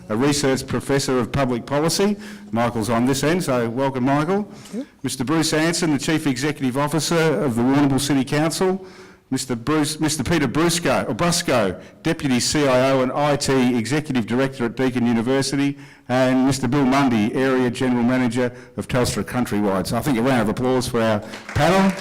a research professor of public policy. Michael's on this end, so welcome, Michael. Mr. Bruce Anson, the Chief Executive Officer of the Warrnambool City Council. Mr. Peter Brusco, Deputy CIO and IT Executive Director at Deakin University, and Mr. Bill Mundy, Area General Manager of Telstra Countrywide. So I think a round of applause for our panel.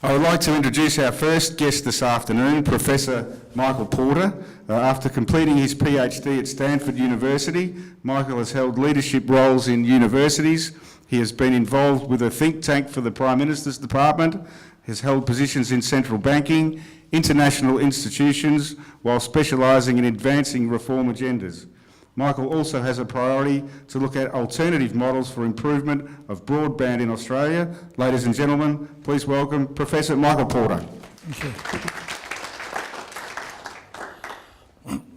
I would like to introduce our first guest this afternoon, Professor Michael Porter. After completing his PhD at Stanford University, Michael has held leadership roles in universities. He has been involved with a think tank for the Prime Minister's Department, has held positions in central banking, international institutions, while specialising in advancing reform agendas. Michael also has a priority to look at alternative models for improvement of broadband in Australia. Ladies and gentlemen, please welcome Professor Michael Porter. Thank you.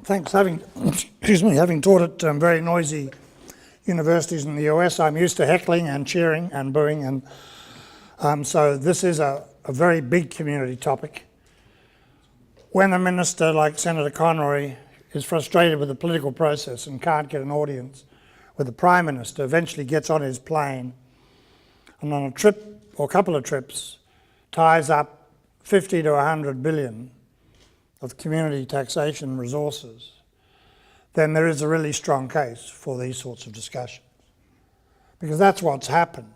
Thanks. Having taught at very noisy universities in the US, I'm used to heckling and cheering and booing, and so this is a very big community topic. When a minister like Senator Conroy is frustrated with the political process and can't get an audience with the Prime Minister, eventually gets on his plane and on a trip or a couple of trips ties up 50 to 100 billion of community taxation resources, then there is a really strong case for these sorts of discussions. Because that's what's happened.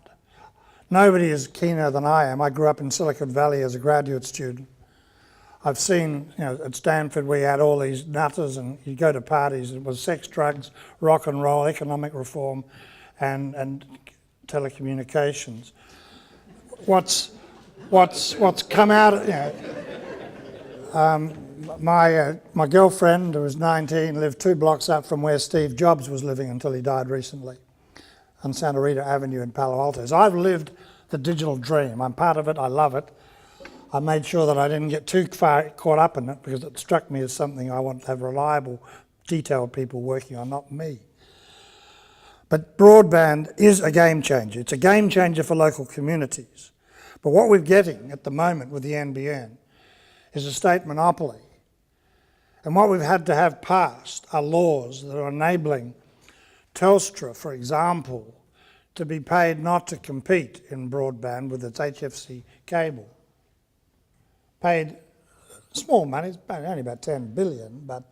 Nobody is keener than I am. I grew up in Silicon Valley as a graduate student. I've seen, at Stanford we had all these nutters, and you'd go to parties, it was sex, drugs, rock and roll, economic reform and telecommunications. What's come out of, my girlfriend, who was 19, lived 2 blocks up from where Steve Jobs was living until he died recently, on Santa Rita Avenue in Palo Alto. So I've lived the digital dream. I'm part of it, I love it. I made sure that I didn't get too far caught up in it because it struck me as something I want to have reliable, detailed people working on, not me. But broadband is a game changer. It's a game changer for local communities. But what we're getting at the moment with the NBN is a state monopoly. And what we've had to have passed are laws that are enabling Telstra, for example, to be paid not to compete in broadband with its HFC cable. Paid small money, it's only about 10 billion, but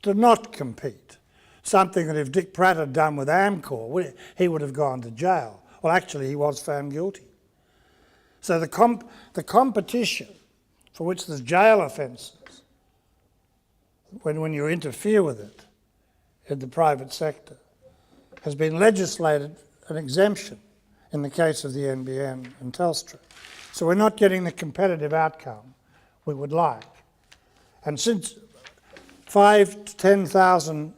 to not compete. Something that if Dick Pratt had done with Amcor, he would have gone to jail. Well, actually, he was found guilty. So the competition for which there's jail offences, when you interfere with it in the private sector, has been legislated an exemption in the case of the NBN and Telstra. So we're not getting the competitive outcome we would like. And since 5,000 to 10,000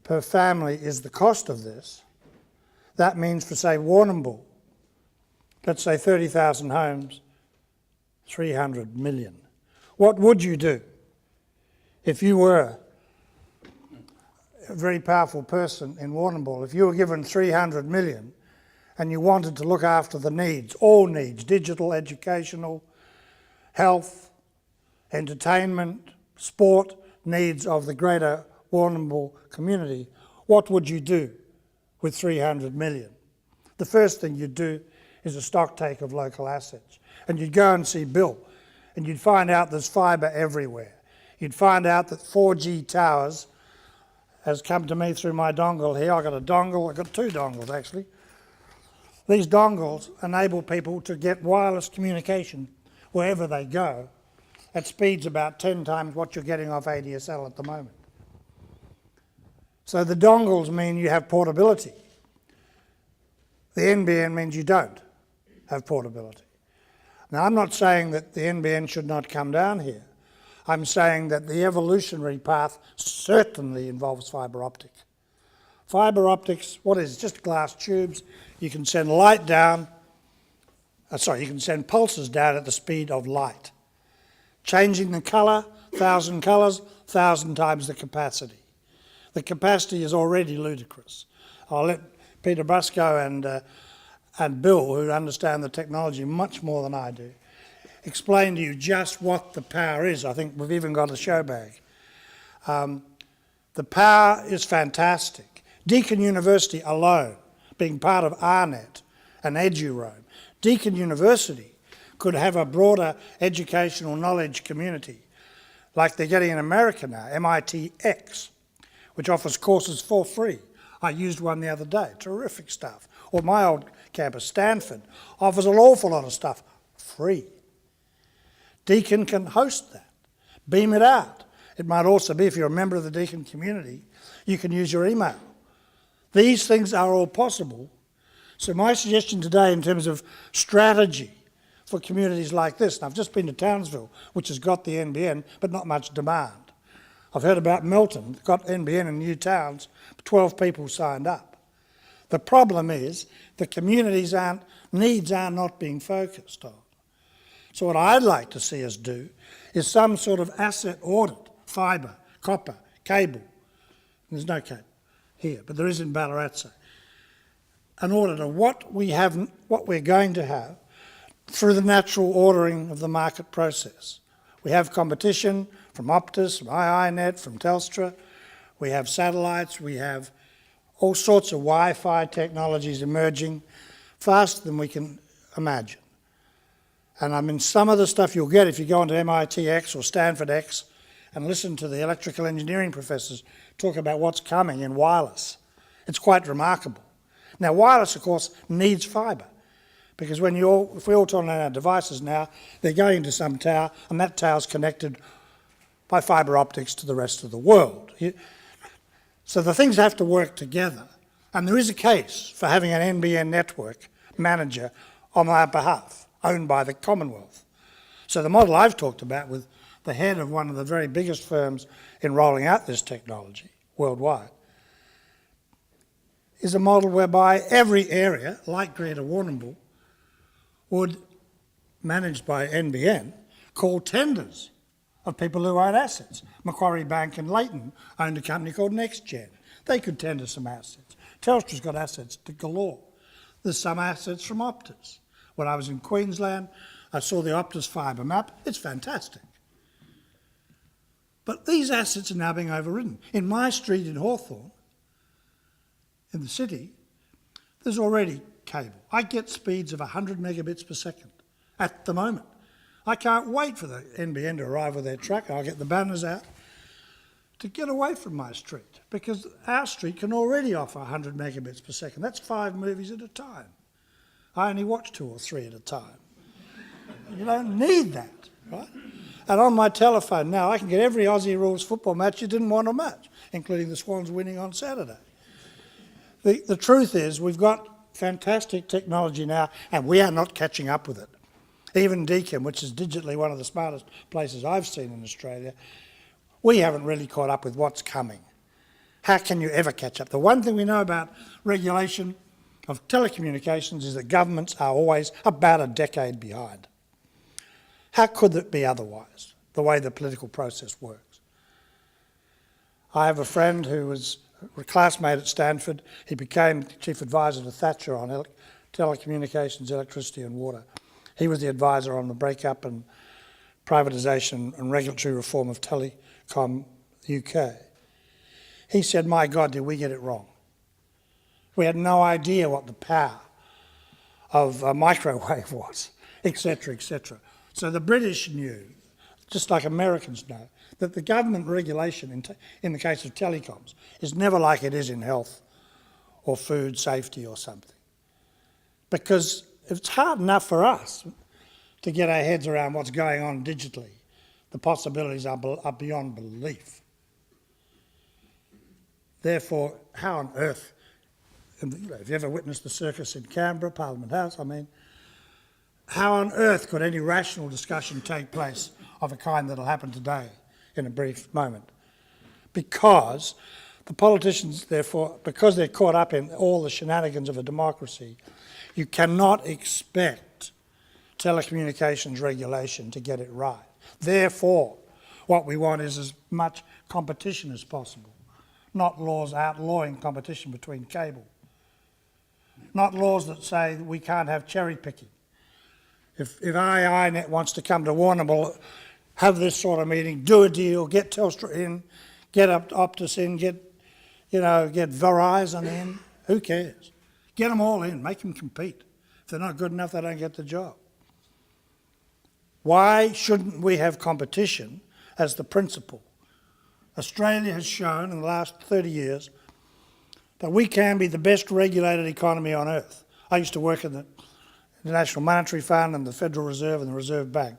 per family is the cost of this, that means for, say, Warrnambool, let's say 30,000 homes, 300 million. What would you do if you were a very powerful person in Warrnambool? If you were given 300 million and you wanted to look after the needs, all needs, digital, educational, health, entertainment, sport needs of the greater Warrnambool community, what would you do with 300 million? The first thing you'd do is a stock take of local assets. And you'd go and see Bill, and you'd find out there's fibre everywhere. You'd find out that 4G towers has come to me through my dongle here. I've got a dongle, I've got 2 dongles actually. These dongles enable people to get wireless communication wherever they go at speeds about 10 times what you're getting off ADSL at the moment. So the dongles mean you have portability. The NBN means you don't have portability. Now, I'm not saying that the NBN should not come down here. I'm saying that the evolutionary path certainly involves fibre optic. Fibre optics, what is it? Just glass tubes. You can send light down, you can send pulses down at the speed of light. Changing the colour, 1,000 colours, 1,000 times the capacity. The capacity is already ludicrous. I'll let Peter Brusco and Bill, who understand the technology much more than I do, explain to you just what the power is. I think we've even got a show bag. The power is fantastic. Deakin University alone, being part of RNet and EduRome, Deakin University could have a broader educational knowledge community like they're getting in America now, MITx, which offers courses for free. I used one the other day, terrific stuff. Or my old campus, Stanford, offers an awful lot of stuff free. Deakin can host that, beam it out. It might also be, if you're a member of the Deakin community, you can use your email. These things are all possible. So my suggestion today in terms of strategy for communities like this, and I've just been to Townsville, which has got the NBN, but not much demand. I've heard about Melton, got NBN in new towns, 12 people signed up. The problem is the communities' needs are not being focused on. So what I'd like to see us do is some sort of asset audit, fibre, copper, cable. There's no cable here, but there is in Ballarat. An audit of what we're going to have through the natural ordering of the market process. We have competition from Optus, from iiNet, from Telstra. We have satellites. We have all sorts of Wi-Fi technologies emerging faster than we can imagine. And I mean, some of the stuff you'll get if you go onto MITx or StanfordX and listen to the electrical engineering professors talk about what's coming in wireless. It's quite remarkable. Now, wireless, of course, needs fibre, because if we all turn on our devices now, they're going to some tower, and that tower's connected by fibre optics to the rest of the world. So the things have to work together, and there is a case for having an NBN network manager on our behalf, owned by the Commonwealth. So the model I've talked about with the head of one of the very biggest firms in rolling out this technology worldwide is a model whereby every area, like Greater Warrnambool, would, managed by NBN, call tenders of people who own assets. Macquarie Bank in Leighton owned a company called NextGen. They could tender some assets. Telstra's got assets to galore. There's some assets from Optus. When I was in Queensland, I saw the Optus fibre map. It's fantastic. But these assets are now being overridden. In my street in Hawthorne, in the city, there's already cable. I get speeds of 100 megabits per second at the moment. I can't wait for the NBN to arrive with their truck. I'll get the banners out to get away from my street, because our street can already offer 100 megabits per second. That's 5 movies at a time. I only watch 2 or 3 at a time. You don't need that, right? And on my telephone now, I can get every Aussie rules football match you didn't want to match, including the Swans winning on Saturday. The truth is, we've got fantastic technology now, and we are not catching up with it. Even Deakin, which is digitally one of the smartest places I've seen in Australia, we haven't really caught up with what's coming. How can you ever catch up? The one thing we know about regulation of telecommunications is that governments are always about a decade behind. How could it be otherwise, the way the political process works? I have a friend who was a classmate at Stanford. He became chief advisor to Thatcher on telecommunications, electricity and water. He was the advisor on the breakup and privatisation and regulatory reform of Telecom UK. He said, my God, did we get it wrong? We had no idea what the power of a microwave was, etc., etc. So the British knew, just like Americans know, that the government regulation in the case of telecoms is never like it is in health or food safety or something. Because it's hard enough for us to get our heads around what's going on digitally. The possibilities are beyond belief. Therefore, how on earth, have you ever witnessed the circus in Canberra, Parliament House, how on earth could any rational discussion take place of a kind that'll happen today in a brief moment? Because the politicians, therefore, because they're caught up in all the shenanigans of a democracy, you cannot expect telecommunications regulation to get it right. Therefore, what we want is as much competition as possible, not laws outlawing competition between cable, not laws that say that we can't have cherry picking. If iiNet wants to come to Warrnambool, have this sort of meeting, do a deal, get Telstra in, Get Optus in, get Verizon in. Who cares? Get them all in, make them compete. If they're not good enough, they don't get the job. Why shouldn't we have competition as the principle? Australia has shown in the last 30 years that we can be the best regulated economy on earth. I used to work in the National Monetary Fund and the Federal Reserve and the Reserve Bank.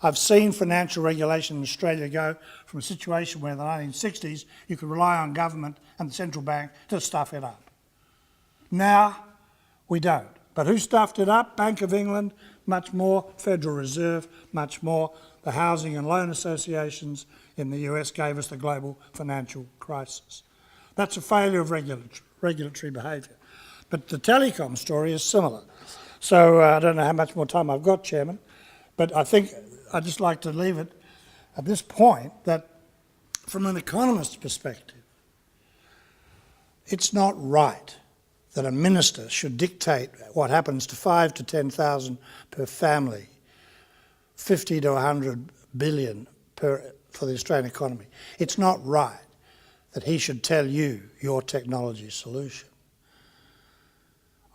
I've seen financial regulation in Australia go from a situation where in the 1960s you could rely on government and the central bank to stuff it up. Now we don't. But who stuffed it up? Bank of England, much more. Federal Reserve, much more. The housing and loan associations in the US gave us the global financial crisis. That's a failure of regulatory behaviour. But the telecom story is similar. So I don't know how much more time I've got, Chairman, but I think I'd just like to leave it at this point that from an economist's perspective, it's not right that a minister should dictate what happens to 5 to 10,000 per family, 50 to 100 billion for the Australian economy. It's not right that he should tell you your technology solution.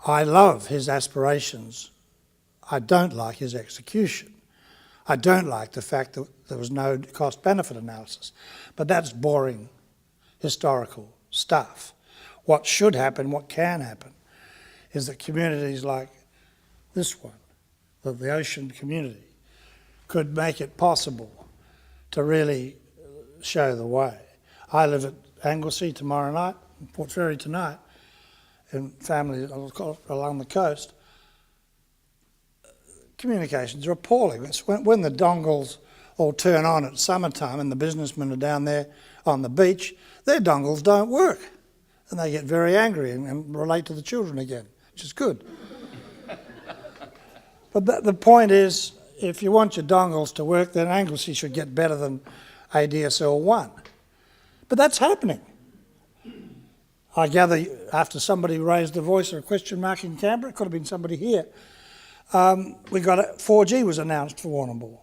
I love his aspirations. I don't like his execution. I don't like the fact that there was no cost-benefit analysis. But that's boring historical stuff. What should happen, what can happen, is that communities like this one, the ocean community, could make it possible to really show the way. I live at Anglesey tomorrow night, Port Fairy tonight, and family along the coast. Communications are appalling. It's when the dongles all turn on at summertime and the businessmen are down there on the beach, their dongles don't work. And they get very angry and relate to the children again, which is good. But the point is, if you want your dongles to work, then Anglesey should get better than ADSL 1. But that's happening. I gather after somebody raised a voice or a question mark in Canberra, it could have been somebody here, 4G was announced for Warrnambool.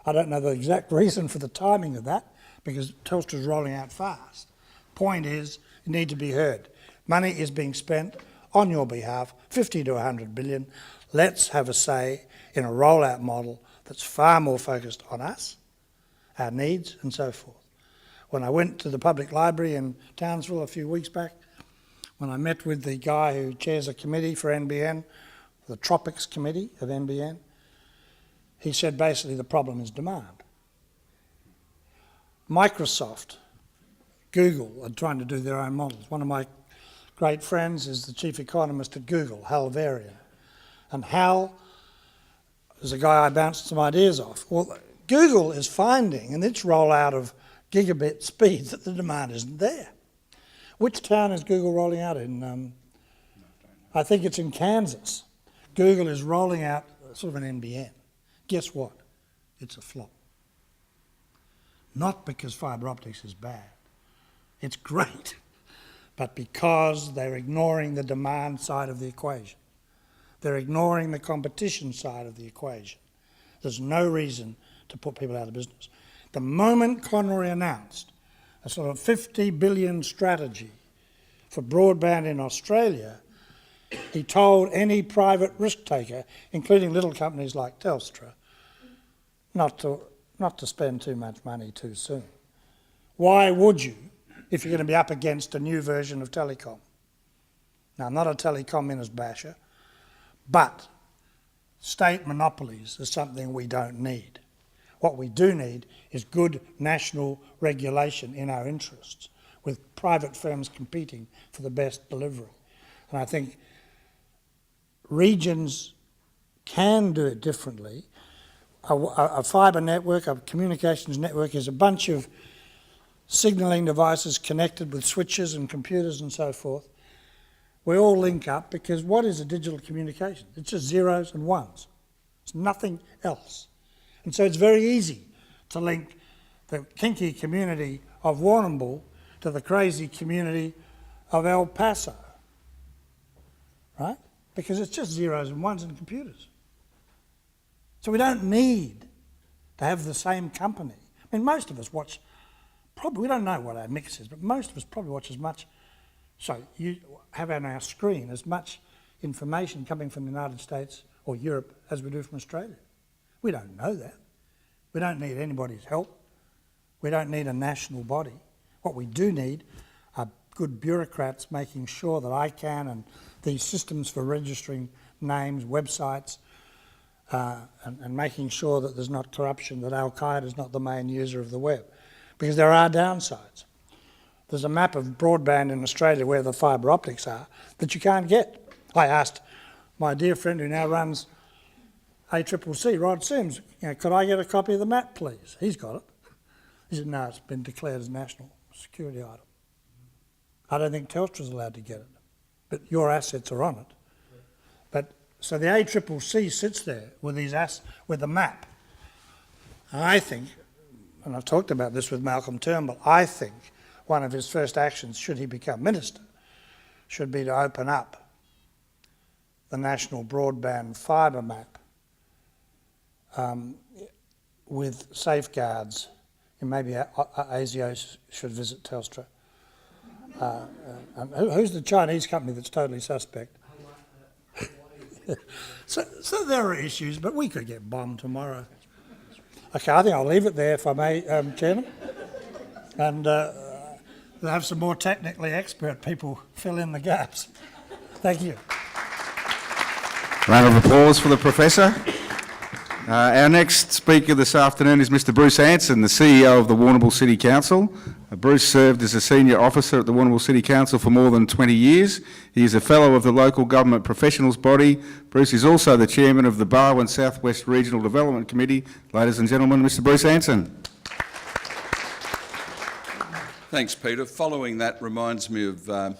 I don't know the exact reason for the timing of that, because Telstra's rolling out fast. Point is, you need to be heard. Money is being spent on your behalf, 50 to 100 billion. Let's have a say in a rollout model that's far more focused on us, our needs and so forth. When I went to the public library in Townsville a few weeks back, when I met with the guy who chairs a committee for NBN, the Tropics Committee of NBN, he said basically the problem is demand. Microsoft, Google are trying to do their own models. One of my great friends is the chief economist at Google, Hal Varian. And Hal is a guy I bounced some ideas off. Well, Google is finding in its rollout of gigabit speeds that the demand isn't there. Which town is Google rolling out in? I think it's in Kansas. Google is rolling out sort of an NBN. Guess what? It's a flop. Not because fibre optics is bad. It's great. But because they're ignoring the demand side of the equation. They're ignoring the competition side of the equation. There's no reason to put people out of business. The moment Conroy announced a sort of 50 billion strategy for broadband in Australia, he told any private risk taker, including little companies like Telstra, not to spend too much money too soon. Why would you, if you're going to be up against a new version of telecom? Now, I'm not a telecom minister basher, but state monopolies is something we don't need. What we do need is good national regulation in our interests, with private firms competing for the best delivery. And I think regions can do it differently. A fibre network, a communications network is a bunch of signalling devices connected with switches and computers and so forth. We all link up because what is a digital communication? It's just zeros and ones. It's nothing else. And so it's very easy to link the kinky community of Warrnambool to the crazy community of El Paso, right? Because it's just zeros and ones and computers. So we don't need to have the same company. I mean, most of us watch probably, we don't know what our mix is, but most of us probably watch as much, so you have on our screen as much information coming from the United States or Europe as we do from Australia. We don't know that. We don't need anybody's help. We don't need a national body. What we do need are good bureaucrats making sure that ICANN and these systems for registering names, websites, and making sure that there's not corruption, that Al-Qaeda is not the main user of the web. Because there are downsides. There's a map of broadband in Australia where the fibre optics are that you can't get. I asked my dear friend who now runs ACCC, Rod Sims, could I get a copy of the map, please? He's got it. He said, no, it's been declared as a national security item. I don't think Telstra's allowed to get it, but your assets are on it. But so the ACCC sits there with with the map. And I think, and I've talked about this with Malcolm Turnbull, I think one of his first actions, should he become minister, should be to open up the national broadband fibre map with safeguards. And maybe ASIO should visit Telstra. And who's the Chinese company that's totally suspect? So there are issues, but we could get bombed tomorrow. Okay, I think I'll leave it there, if I may, Chairman. And we'll have some more technically expert people fill in the gaps. Thank you. Round of applause for the Professor. Our next speaker this afternoon is Mr Bruce Anson, the CEO of the Warrnambool City Council. Bruce served as a senior officer at the Warrnambool City Council for more than 20 years. He is a fellow of the local government professionals body. Bruce is also the chairman of the Barwon South West Regional Development Committee. Ladies and gentlemen, Mr Bruce Anson. Thanks, Peter. Following that reminds me of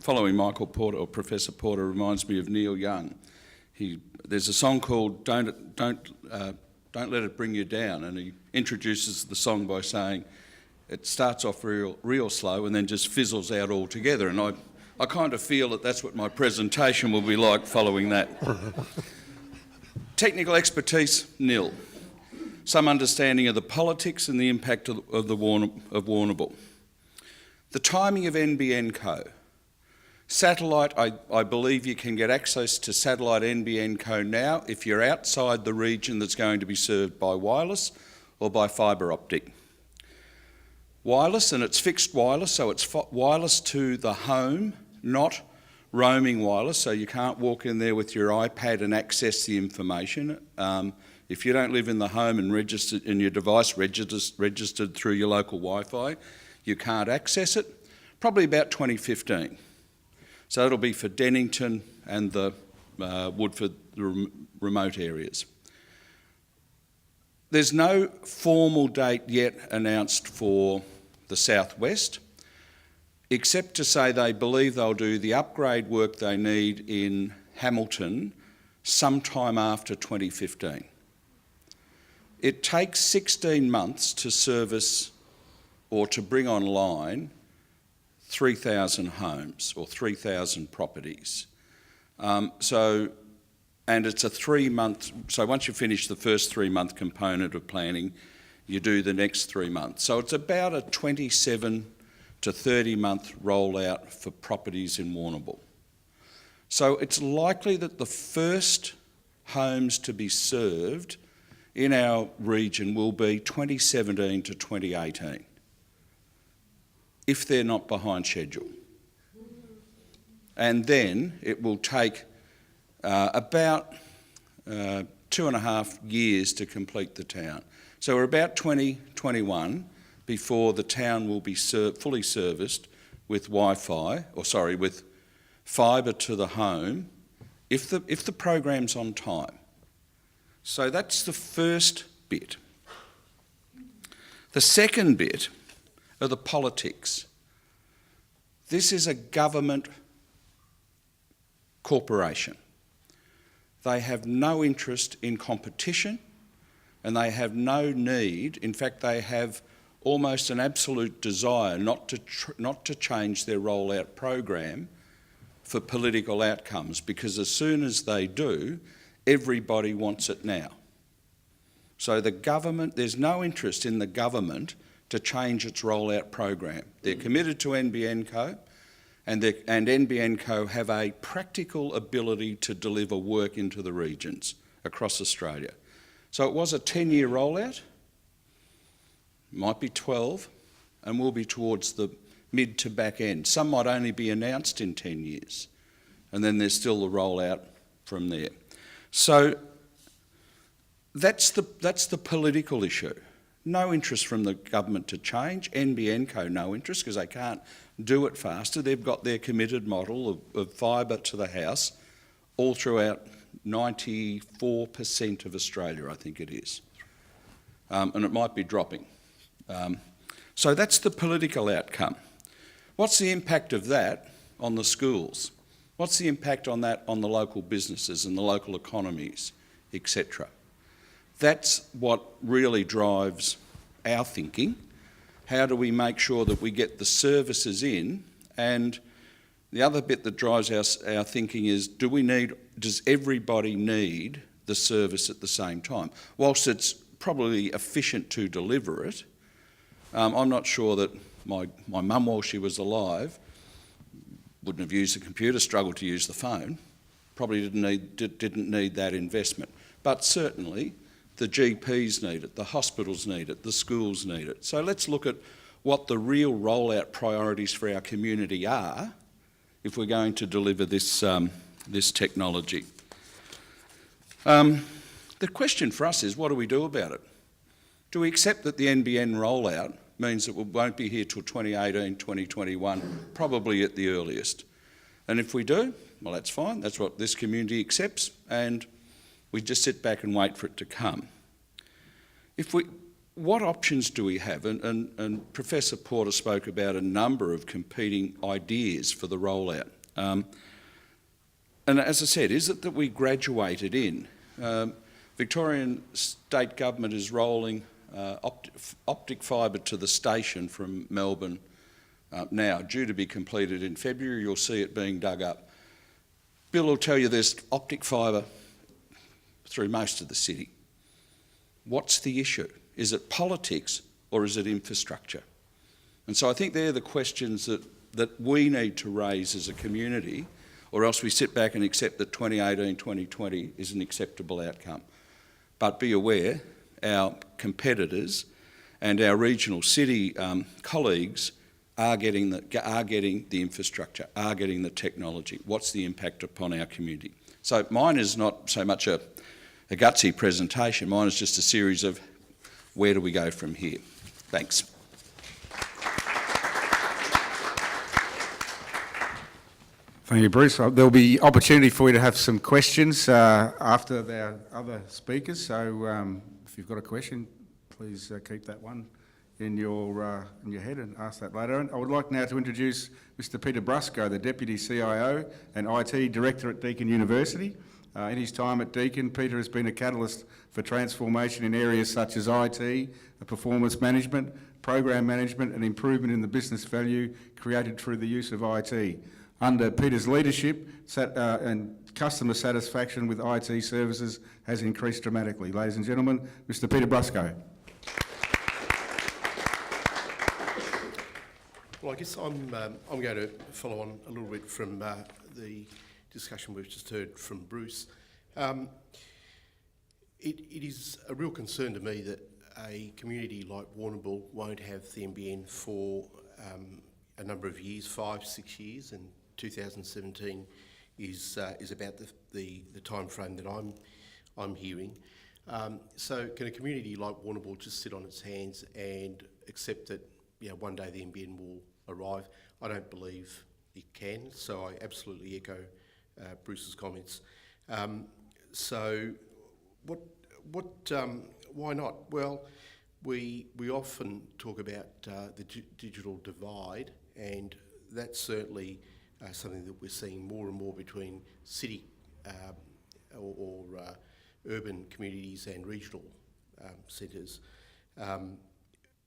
following Michael Porter, or Professor Porter, reminds me of Neil Young. There's a song called Don't Let It Bring You Down, and he introduces the song by saying it starts off real slow and then just fizzles out altogether, and I kind of feel that that's what my presentation will be like following that. Technical expertise, nil. Some understanding of the politics and the impact of Warrnambool. The timing of NBN Co. Satellite, I believe you can get access to satellite NBN Co now if you're outside the region that's going to be served by wireless or by fibre optic. Wireless, and it's fixed wireless, so it's wireless to the home, not roaming wireless, so you can't walk in there with your iPad and access the information. If you don't live in the home and your device registered through your local Wi-Fi, you can't access it. Probably about 2015. So it'll be for Dennington and the Woodford, the remote areas. There's no formal date yet announced for the Southwest, except to say they believe they'll do the upgrade work they need in Hamilton sometime after 2015. It takes 16 months to service or to bring online 3,000 homes or 3,000 properties. And it's a 3-month, so once you finish the first 3-month component of planning, you do the next 3 months. So it's about a 27 to 30-month rollout for properties in Warrnambool. So it's likely that the first homes to be served in our region will be 2017 to 2018. If they're not behind schedule. And then it will take about 2.5 years to complete the town. So we're about 2021 before the town will be fully serviced with Wi-Fi, with fibre to the home, if the program's on time. So that's the first bit. The second bit are the politics. This is a government corporation. They have no interest in competition and they have no need, in fact they have almost an absolute desire not to change their rollout program for political outcomes, because as soon as they do, everybody wants it now. So the government, there's no interest in the government to change its rollout program. They're committed to NBN Co, and NBN Co have a practical ability to deliver work into the regions across Australia. So it was a 10-year rollout, might be 12, and will be towards the mid to back end. Some might only be announced in 10 years, and then there's still the rollout from there. So that's the political issue. No interest from the government to change. NBN Co, no interest, because they can't do it faster. They've got their committed model of fibre to the house all throughout 94% of Australia, I think it is. And it might be dropping. So that's the political outcome. What's the impact of that on the schools? What's the impact on that on the local businesses and the local economies, etc.? That's what really drives our thinking. How do we make sure that we get the services in? And the other bit that drives our thinking is, does everybody need the service at the same time? Whilst it's probably efficient to deliver it, I'm not sure that my mum, while she was alive, wouldn't have used the computer, struggled to use the phone, probably didn't need that investment. But certainly the GPs need it, the hospitals need it, the schools need it. So let's look at what the real rollout priorities for our community are if we're going to deliver this, this technology. The question for us is, what do we do about it? Do we accept that the NBN rollout means that we won't be here till 2018, 2021, probably at the earliest? And if we do, well, that's fine. That's what this community accepts, and we just sit back and wait for it to come. What options do we have? And Professor Porter spoke about a number of competing ideas for the rollout. And as I said, is it that we graduated in? Victorian state government is rolling optic fibre to the station from Melbourne now, due to be completed in February. You'll see it being dug up. Bill will tell you there's optic fibre through most of the city. What's the issue? Is it politics or is it infrastructure? And so I think they're the questions that we need to raise as a community, or else we sit back and accept that 2018, 2020 is an acceptable outcome. But be aware, our competitors and our regional city colleagues are getting the infrastructure, are getting the technology. What's the impact upon our community? So mine is not so much a gutsy presentation, mine is just a series of where do we go from here. Thanks. Thank you, Bruce. There'll be opportunity for you to have some questions after our other speakers. So if you've got a question, please keep that one in your head and ask that later. And I would like now to introduce Mr. Peter Brusco, the Deputy CIO and IT Director at Deakin University. In his time at Deakin, Peter has been a catalyst for transformation in areas such as IT, performance management, program management and improvement in the business value created through the use of IT. Under Peter's leadership and customer satisfaction with IT services has increased dramatically. Ladies and gentlemen, Mr. Peter Brusco. Well, I guess I'm going to follow on a little bit from the discussion we've just heard from Bruce. It is a real concern to me that a community like Warrnambool won't have the NBN for a number of years, 5-6 years, and 2017 is about the time frame that I'm hearing. So can a community like Warrnambool just sit on its hands and accept that one day the NBN will arrive? I don't believe it can, so I absolutely echo Bruce's comments. So why not? Well, we often talk about the digital divide, and that's certainly something that we're seeing more and more between city or urban communities and regional centres.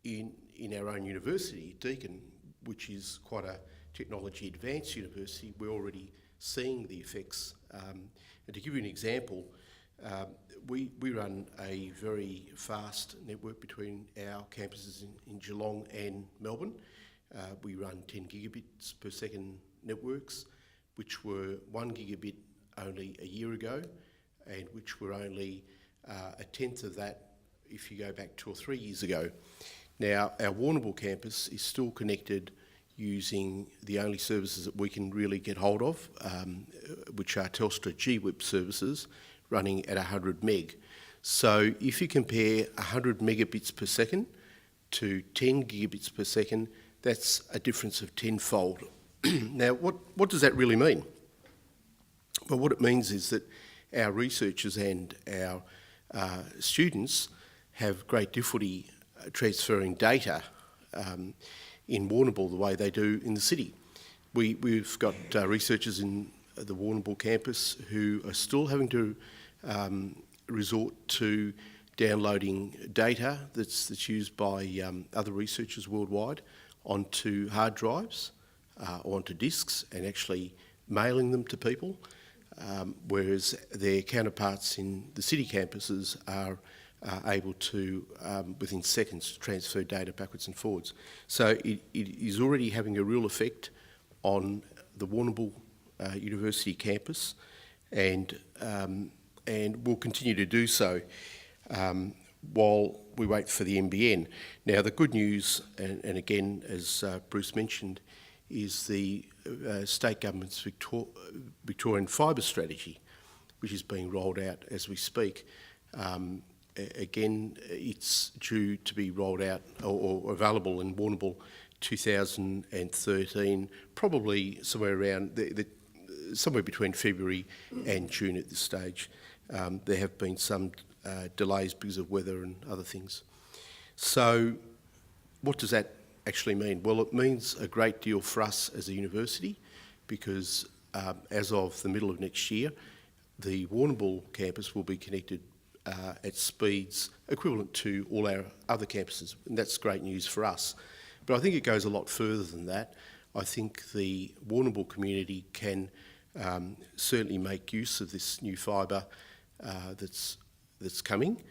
In our own university, Deakin, which is quite a technology advanced university, we're already seeing the effects. And to give you an example, We run a very fast network between our campuses in Geelong and Melbourne. We run 10 gigabits per second networks, which were 1 gigabit only a year ago, and which were only a tenth of that if you go back 2 or 3 years ago. Now, our Warrnambool campus is still connected using the only services that we can really get hold of, which are Telstra GWIP services running at 100 meg. So if you compare 100 megabits per second to 10 gigabits per second, that's a difference of tenfold. Now, what does that really mean? Well, what it means is that our researchers and our students have great difficulty transferring data in Warrnambool the way they do in the city. We've got researchers in the Warrnambool campus who are still having to resort to downloading data that's used by other researchers worldwide onto hard drives or onto disks and actually mailing them to people, whereas their counterparts in the city campuses are able to, within seconds, transfer data backwards and forwards. So it is already having a real effect on the Warrnambool University campus, and will continue to do so while we wait for the NBN. Now, the good news, and again, as Bruce mentioned, is the state government's Victorian fibre strategy, which is being rolled out as we speak. Again, it's due to be rolled out or available in Warrnambool 2013, probably somewhere around somewhere between February and June at this stage. There have been some delays because of weather and other things. So what does that actually mean? Well, it means a great deal for us as a university because as of the middle of next year, the Warrnambool campus will be connected at speeds equivalent to all our other campuses, and that's great news for us. But I think it goes a lot further than that. I think the Warrnambool community can certainly make use of this new fibre that's coming,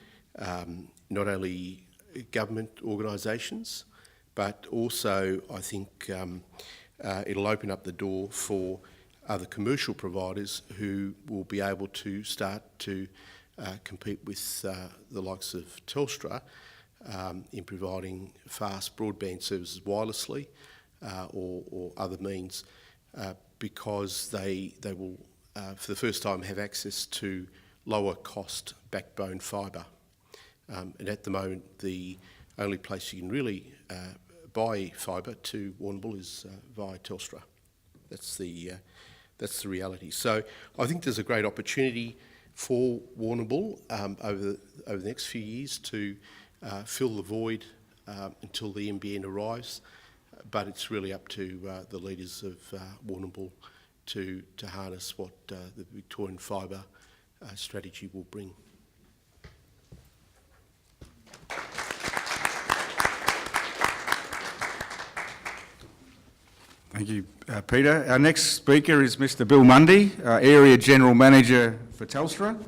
not only government organisations, but also I think it'll open up the door for other commercial providers who will be able to start to compete with the likes of Telstra in providing fast broadband services wirelessly or other means, because they will, for the first time, have access to lower cost backbone fibre. And at the moment, the only place you can really buy fibre to Warrnambool is via Telstra. That's the reality. So I think there's a great opportunity for Warrnambool over the next few years to fill the void until the NBN arrives, but it's really up to the leaders of Warrnambool to harness what the Victorian fibre strategy will bring. Thank you, Peter. Our next speaker is Mr. Bill Mundy, Area General Manager for Telstra.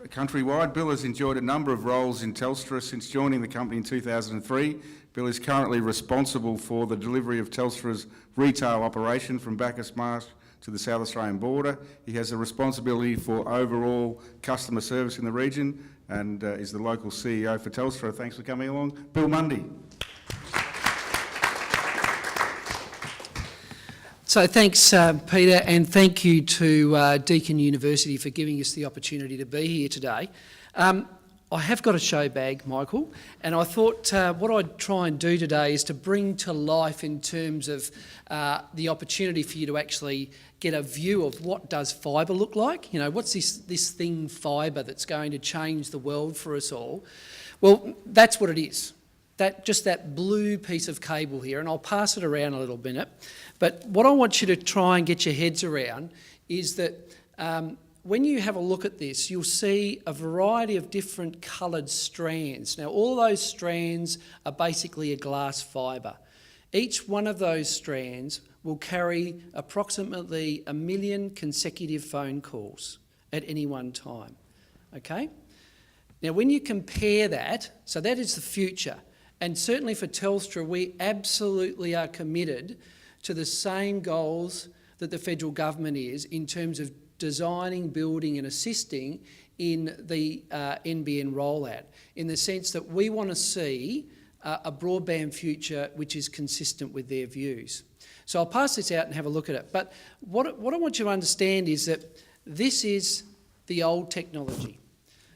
Countrywide, Bill has enjoyed a number of roles in Telstra since joining the company in 2003. Bill is currently responsible for the delivery of Telstra's retail operation from Bacchus Marsh to the South Australian border. He has a responsibility for overall customer service in the region and is the local CEO for Telstra. Thanks for coming along. Bill Mundy. So thanks, Peter, and thank you to Deakin University for giving us the opportunity to be here today. I have got a show bag, Michael, and I thought what I'd try and do today is to bring to life in terms of the opportunity for you to actually get a view of what does fibre look like. You know, what's this thing fibre that's going to change the world for us all? Well, that's what it is. Just that blue piece of cable here, and I'll pass it around a little minute. But what I want you to try and get your heads around is that when you have a look at this, you'll see a variety of different coloured strands. Now, all those strands are basically a glass fibre. Each one of those strands will carry approximately 1 million consecutive phone calls at any one time. okay? Now, when you compare that, so that is the future, and certainly for Telstra, we absolutely are committed to the same goals that the federal government is in terms of designing, building and assisting in the NBN rollout, in the sense that we want to see a broadband future which is consistent with their views. So I'll pass this out and have a look at it. But what I want you to understand is that this is the old technology.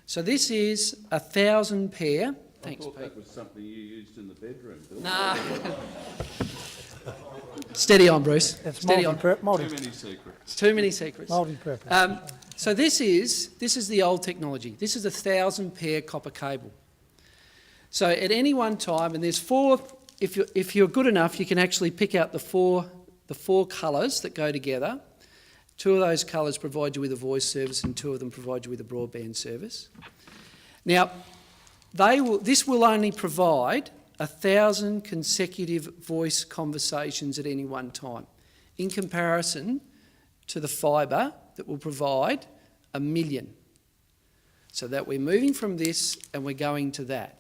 So this is 1,000 pair. Thanks, Pete. That was something you used in the bedroom, Bill. Nah. Steady on, Bruce. It's Steady on. Too many secrets. Too many secrets. Multi-purpose. So this is the old technology. This is a 1,000 pair copper cable. So at any one time, and there's four. If you're good enough, you can actually pick out the four colours that go together. Two of those colours provide you with a voice service, and two of them provide you with a broadband service. Now, this will only provide 1,000 consecutive voice conversations at any one time, in comparison to the fibre that will provide 1 million. So that we're moving from this and we're going to that.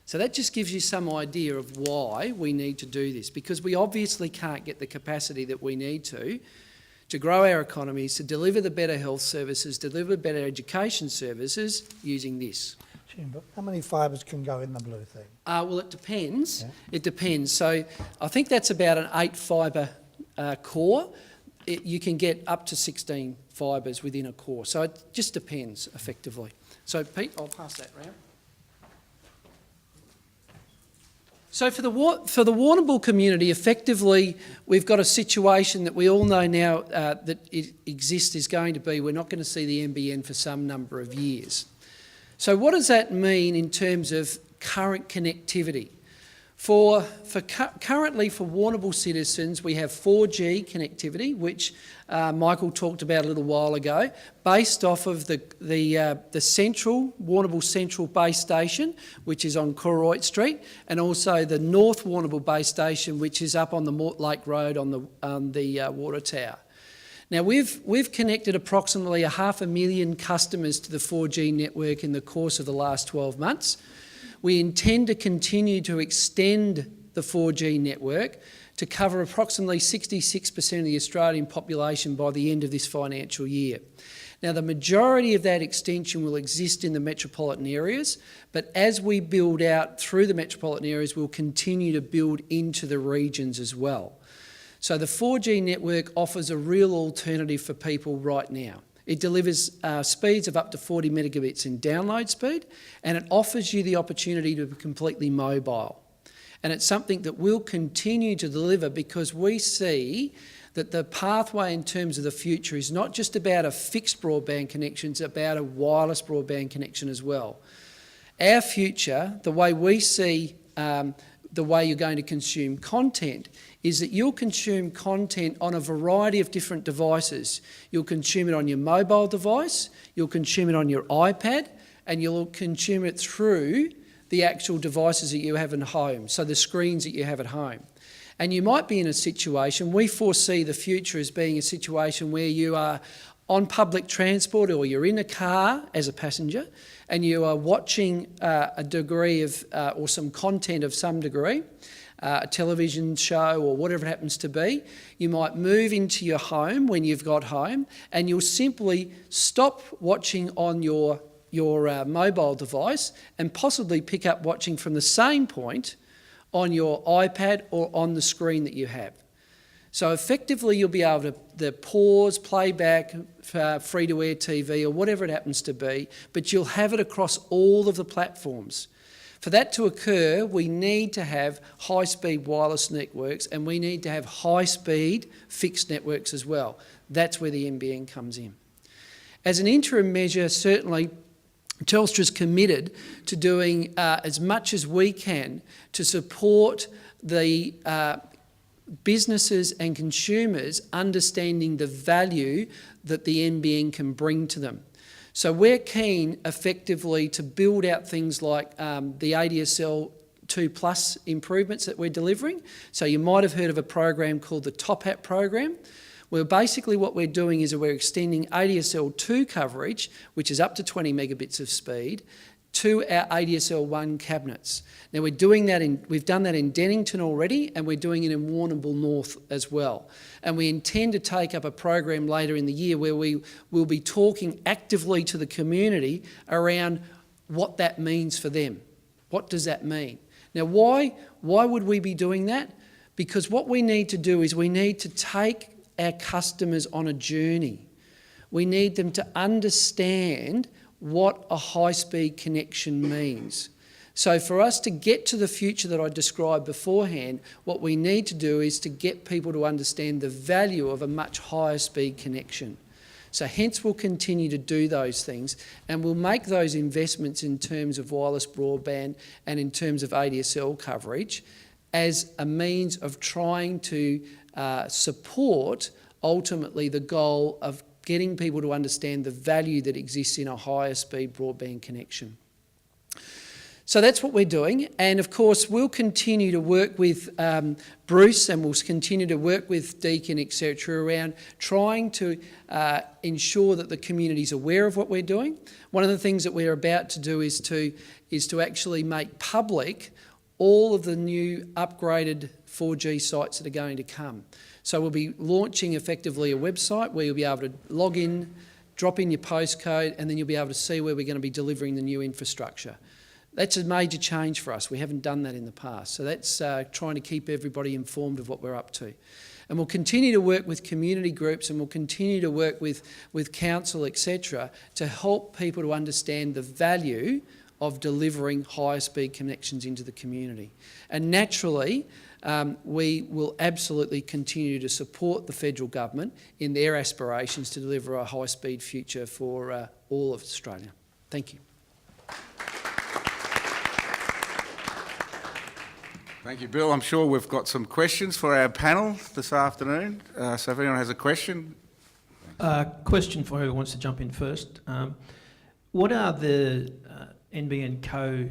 So that just gives you some idea of why we need to do this, because we obviously can't get the capacity that we need to grow our economies, to deliver the better health services, deliver better education services using this. But how many fibres can go in the blue thing? Well, it depends. Yeah. It depends. So I think that's about an 8 fibre core. You can get up to 16 fibres within a core. So it just depends, effectively. So Pete, I'll pass that round. So for the Warrnambool community, effectively, we've got a situation that we all know now that it exists is going to be, we're not going to see the NBN for some number of years. So what does that mean in terms of current connectivity? Currently for Warrnambool citizens, we have 4G connectivity, which Michael talked about a little while ago, based off of the central Warrnambool Central Base Station, which is on Koroit Street, and also the North Warrnambool Base Station, which is up on the Mortlake Road on the water tower. Now we've connected approximately 500,000 customers to the 4G network in the course of the last 12 months. We intend to continue to extend the 4G network to cover approximately 66% of the Australian population by the end of this financial year. Now, the majority of that extension will exist in the metropolitan areas, but as we build out through the metropolitan areas, we'll continue to build into the regions as well. So the 4G network offers a real alternative for people right now. It delivers speeds of up to 40 megabits in download speed, and it offers you the opportunity to be completely mobile. And it's something that we'll continue to deliver, because we see that the pathway in terms of the future is not just about a fixed broadband connection, it's about a wireless broadband connection as well. Our future, the way we see the way you're going to consume content, is that you'll consume content on a variety of different devices. You'll consume it on your mobile device, you'll consume it on your iPad, and you'll consume it through the actual devices that you have at home, so the screens that you have at home. And you might be in a situation, we foresee the future as being a situation where you are on public transport or you're in a car as a passenger and you are watching a degree of, or some content of some degree, a television show or whatever it happens to be. You might move into your home when you've got home, and you'll simply stop watching on your mobile device and possibly pick up watching from the same point on your iPad or on the screen that you have. So effectively you'll be able to pause, playback, free-to-air TV or whatever it happens to be, but you'll have it across all of the platforms. For that to occur, we need to have high-speed wireless networks, and we need to have high-speed fixed networks as well. That's where the NBN comes in. As an interim measure, certainly, Telstra's committed to doing as much as we can to support the businesses and consumers understanding the value that the NBN can bring to them. So we're keen effectively to build out things like the ADSL 2 Plus improvements that we're delivering. So you might have heard of a program called the Top Hat program, Well, basically what we're doing is we're extending ADSL2 coverage, which is up to 20 megabits of speed, to our ADSL1 cabinets. Now we've done that in Dennington already, and we're doing it in Warrnambool North as well. And we intend to take up a program later in the year where we will be talking actively to the community around what that means for them. What does that mean? Now why would we be doing that? Because what we need to do is we need to take our customers on a journey. We need them to understand what a high-speed connection means. So for us to get to the future that I described beforehand, what we need to do is to get people to understand the value of a much higher speed connection. So hence we'll continue to do those things, and we'll make those investments in terms of wireless broadband and in terms of ADSL coverage as a means of trying to support ultimately the goal of getting people to understand the value that exists in a higher speed broadband connection. So that's what we're doing, and of course we'll continue to work with Bruce, and we'll continue to work with Deakin, etc., around trying to ensure that the community's aware of what we're doing. One of the things that we're about to do is to actually make public all of the new upgraded 4G sites that are going to come. So we'll be launching effectively a website where you'll be able to log in, drop in your postcode, and then you'll be able to see where we're going to be delivering the new infrastructure. That's a major change for us. We haven't done that in the past. So that's trying to keep everybody informed of what we're up to. And we'll continue to work with community groups, and we'll continue to work with council, etc., to help people to understand the value of delivering higher speed connections into the community. And naturally, we will absolutely continue to support the federal government in their aspirations to deliver a high speed future for all of Australia. Thank you. Thank you, Bill. I'm sure we've got some questions for our panel this afternoon. So if anyone has a question. Question for whoever wants to jump in first. What are the NBN Co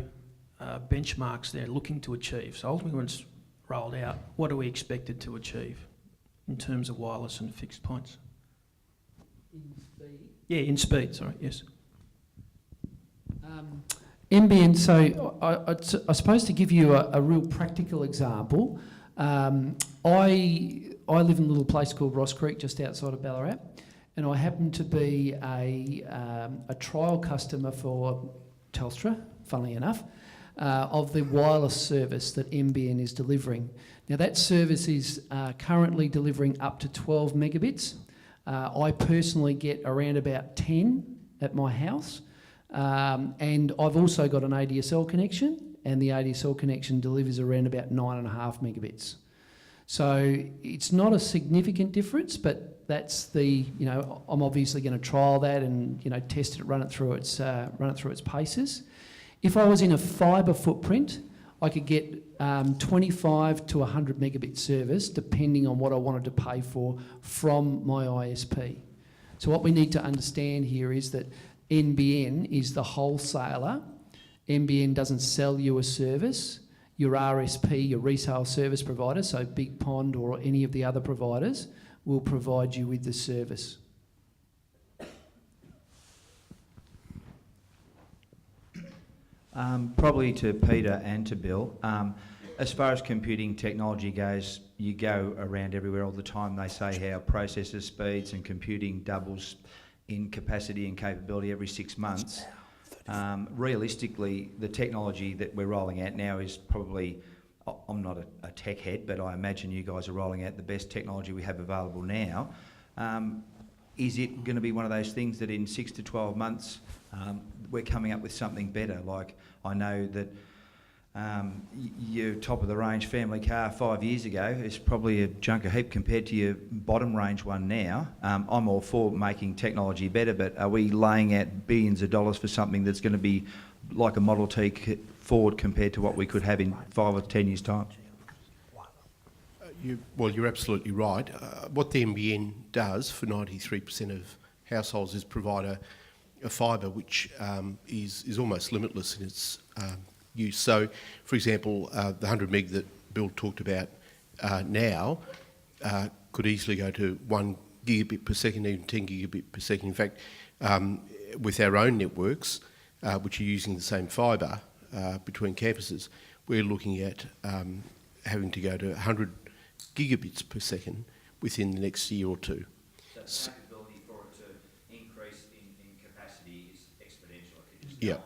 benchmarks they're looking to achieve? So ultimately when it's rolled out, what are we expected to achieve in terms of wireless and fixed points? In speed? Yeah, in speed, sorry, yes. NBN, so I suppose to give you a real practical example, I live in a little place called Ross Creek just outside of Ballarat, and I happen to be a trial customer for Telstra, funnily enough, of the wireless service that NBN is delivering. Now that service is currently delivering up to 12 megabits. I personally get around about 10 at my house. And I've also got an ADSL connection, and the ADSL connection delivers around about 9.5 megabits. So it's not a significant difference, but that's the, I'm obviously going to trial that and, test it, run it through its paces. If I was in a fibre footprint, I could get 25 to 100 megabit service, depending on what I wanted to pay for from my ISP. So what we need to understand here is that NBN is the wholesaler. NBN doesn't sell you a service. Your RSP, your resale service provider, so Big Pond or any of the other providers, will provide you with the service. Probably to Peter and to Bill. As far as computing technology goes, you go around everywhere all the time. They say how processor speeds and computing doubles in capacity and capability every 6 months. Realistically, the technology that we're rolling out now is probably, I'm not a tech head, but I imagine you guys are rolling out the best technology we have available now. Is it going to be one of those things that in 6 to 12 months we're coming up with something better? Like, I know that your top of the range family car 5 years ago is probably a junk of heap compared to your bottom range one now. I'm all for making technology better, but are we laying out billions of dollars for something that's going to be like a Model T Ford compared to what we could have in 5 or 10 years' time? You're absolutely right. What the NBN does for 93% of households is provide a fibre which is almost limitless in its use. So, for example, the 100 meg that Bill talked about now could easily go to 1 gigabit per second, even 10 gigabit per second. In fact, with our own networks, which are using the same fibre between campuses, we're looking at having to go to 100 gigabits per second within the next year or two. So the capability for it to increase in capacity is exponential. Yeah,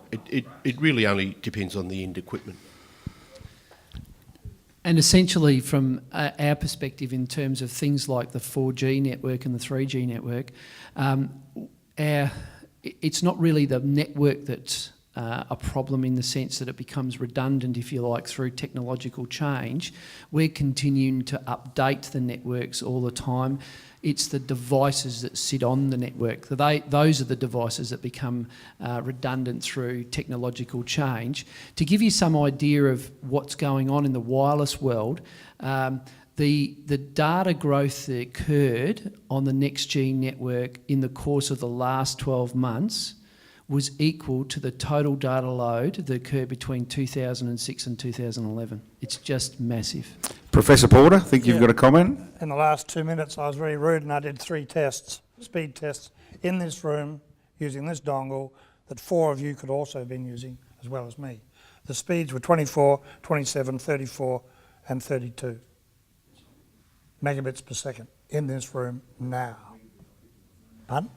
it really only depends on the end equipment. And essentially, from our perspective, in terms of things like the 4G network and the 3G network, it's not really the network that's a problem in the sense that it becomes redundant, if you like, through technological change. We're continuing to update the networks all the time. It's the devices that sit on the network. Those are the devices that become redundant through technological change. To give you some idea of what's going on in the wireless world, the data growth that occurred on the NextG network in the course of the last 12 months was equal to the total data load that occurred between 2006 and 2011. It's just massive. Professor Porter, I think you've got a comment? In the last 2 minutes, I was very rude and I did 3 tests, speed tests, in this room using this dongle that 4 of you could also have been using as well as me. The speeds were 24, 27, 34 and 32 megabits per second in this room now. Pardon?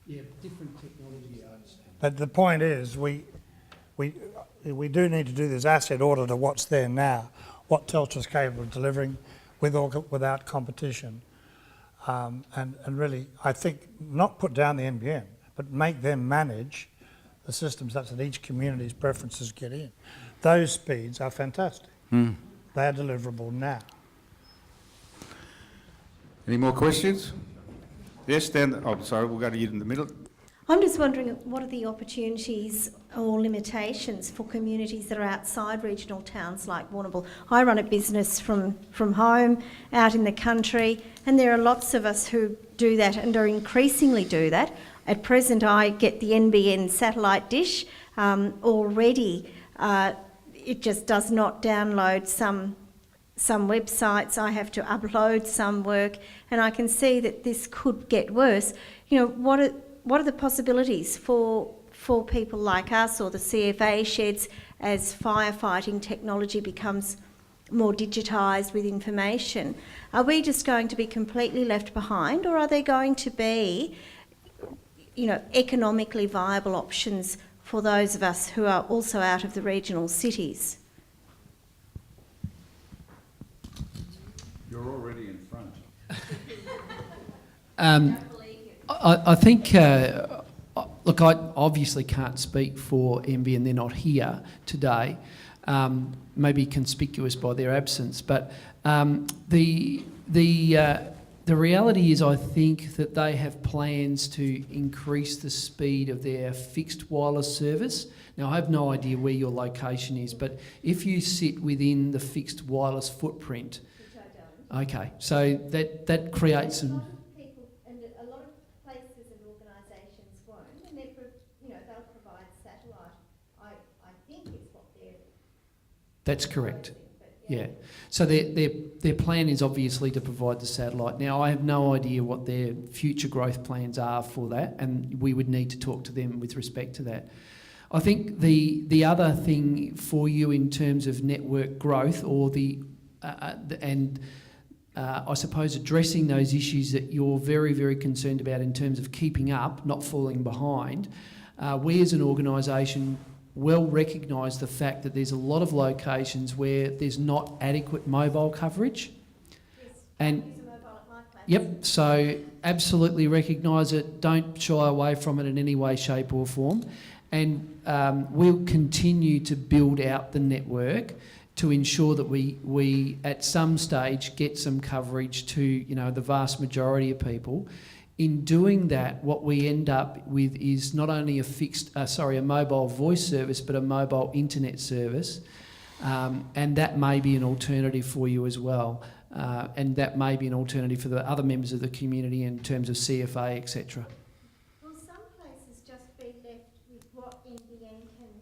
Yeah, different technology. But the point is, we do need to do this asset audit of what's there now, what Telstra's capable of delivering with or without competition. And really, I think, not put down the NBN, but make them manage the system such that each community's preferences get in. Those speeds are fantastic. They are deliverable now. Any more questions? Yes, Dan. Oh, sorry, we'll go to you in the middle. I'm just wondering, what are the opportunities or limitations for communities that are outside regional towns like Warrnambool? I run a business from home, out in the country, and there are lots of us who do that and are increasingly do that. At present, I get the NBN satellite dish. Already, it just does not download some websites. I have to upload some work, and I can see that this could get worse. You know, what are the possibilities for people like us or the CFA sheds as firefighting technology becomes more digitised with information? Are we just going to be completely left behind, or are there going to be, you know, economically viable options for those of us who are also out of the regional cities? You're already in front. I think, look, I obviously can't speak for NBN, they're not here today, maybe conspicuous by their absence, but the reality is, I think that they have plans to increase the speed of their fixed wireless service. Now, I have no idea where your location is, but if you sit within the fixed wireless footprint, okay, so that creates some. People, and a lot of places and organisations won't, and they'll provide satellite. I think it's what they're. That's correct. Yeah. So their plan is obviously to provide the satellite. Now, I have no idea what their future growth plans are for that, and we would need to talk to them with respect to that. I think the other thing for you in terms of network growth, or I suppose addressing those issues that you're very, very concerned about in terms of keeping up, not falling behind, we as an organisation well recognise the fact that there's a lot of locations where there's not adequate mobile coverage. Yes, And use a mobile at my place. yep, so absolutely recognise it, don't shy away from it in any way, shape or form. And we'll continue to build out the network to ensure that we at some stage get some coverage to, you know, the vast majority of people. In doing that, what we end up with is not only a mobile voice service, but a mobile internet service, and that may be an alternative for you as well, and that may be an alternative for the other members of the community in terms of CFA, etc. Will some places just be left with what NBN can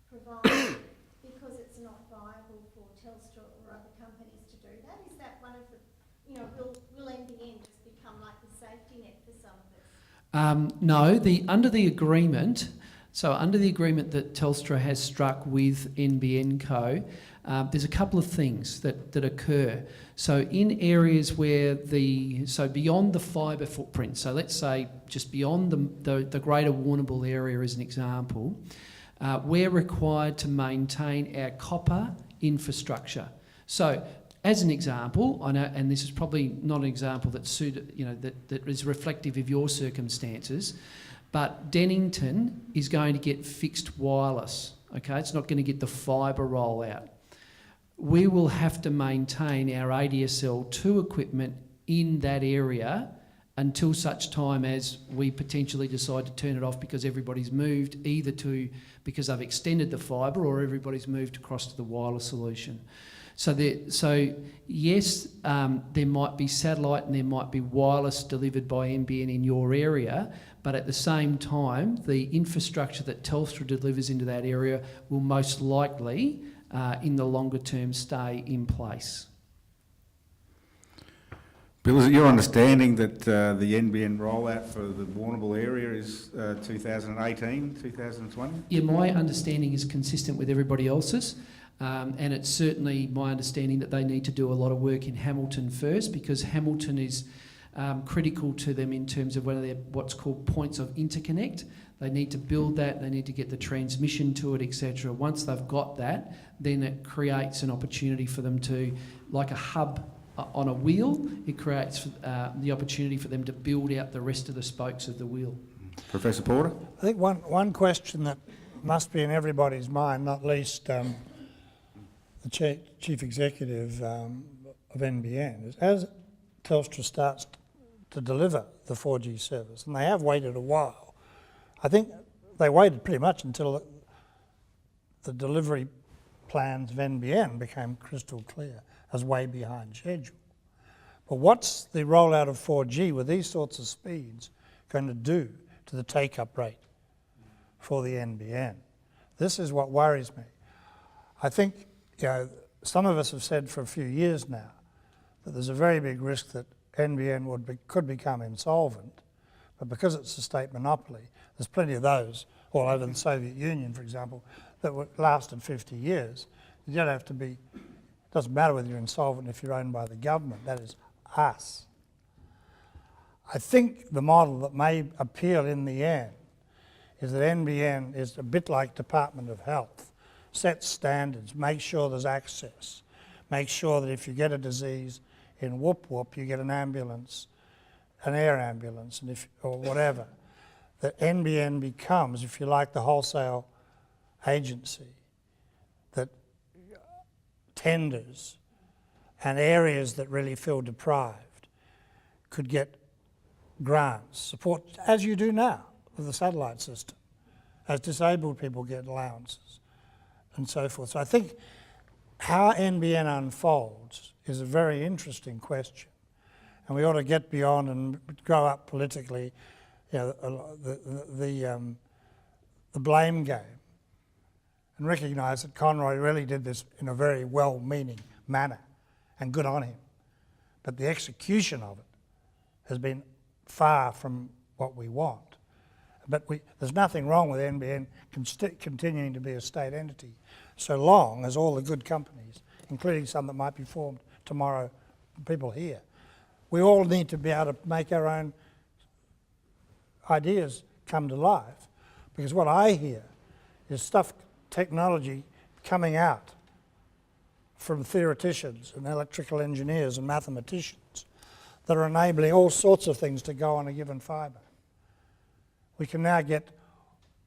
provide because it's not viable for Telstra or other companies to do that? Is that one of the, will No, under the agreement that Telstra has struck with NBN Co, there's a couple of things that occur. So in areas where beyond the fibre footprint, so let's say just beyond the greater Warrnambool area as an example, we're required to maintain our copper infrastructure. So as an example, I know, and this is probably not an example that is reflective of your circumstances, but Dennington is going to get fixed wireless. Okay, it's not going to get the fibre rollout. We will have to maintain our ADSL2 equipment in that area until such time as we potentially decide to turn it off because everybody's moved because they've extended the fibre or everybody's moved across to the wireless solution. So yes, there might be satellite and there might be wireless delivered by NBN in your area, but at the same time, the infrastructure that Telstra delivers into that area will most likely, in the longer term, stay in place. Bill, is it your understanding that the NBN rollout for the Warrnambool area is 2018, 2020? Yeah, my understanding is consistent with everybody else's. And it's certainly my understanding that they need to do a lot of work in Hamilton first, because Hamilton is critical to them in terms of what's called points of interconnect. They need to build that, they need to get the transmission to it, etc. Once they've got that, then it creates an opportunity for them to, like a hub on a wheel, it creates the opportunity for them to build out the rest of the spokes of the wheel. Professor Porter? I think one question that must be in everybody's mind, not least the chief executive of NBN, is as Telstra starts to deliver the 4G service, and they have waited a while. I think they waited pretty much until the delivery plans of NBN became crystal clear as way behind schedule. But what's the rollout of 4G with these sorts of speeds going to do to the take-up rate for the NBN? This is what worries me. I think, some of us have said for a few years now that there's a very big risk that NBN could become insolvent, but because it's a state monopoly, there's plenty of those all over the Soviet Union, for example, that lasted 50 years. You don't have to be, it doesn't matter whether you're insolvent if you're owned by the government, that is us. I think the model that may appeal in the end is that NBN is a bit like Department of Health. Set standards, make sure there's access, make sure that if you get a disease in Whoop Whoop, you get an ambulance, an air ambulance, or whatever. That NBN becomes, if you like, the wholesale agency that tenders and areas that really feel deprived could get grants, support, as you do now with the satellite system, as disabled people get allowances and so forth. So I think how NBN unfolds is a very interesting question, and we ought to get beyond and grow up politically, the blame game, and recognise that Conroy really did this in a very well-meaning manner, and good on him. But the execution of it has been far from what we want. But there's nothing wrong with NBN continuing to be a state entity, so long as all the good companies, including some that might be formed tomorrow, people here, we all need to be able to make our own ideas come to life. Because what I hear is technology coming out from theoreticians and electrical engineers and mathematicians that are enabling all sorts of things to go on a given fibre. We can now get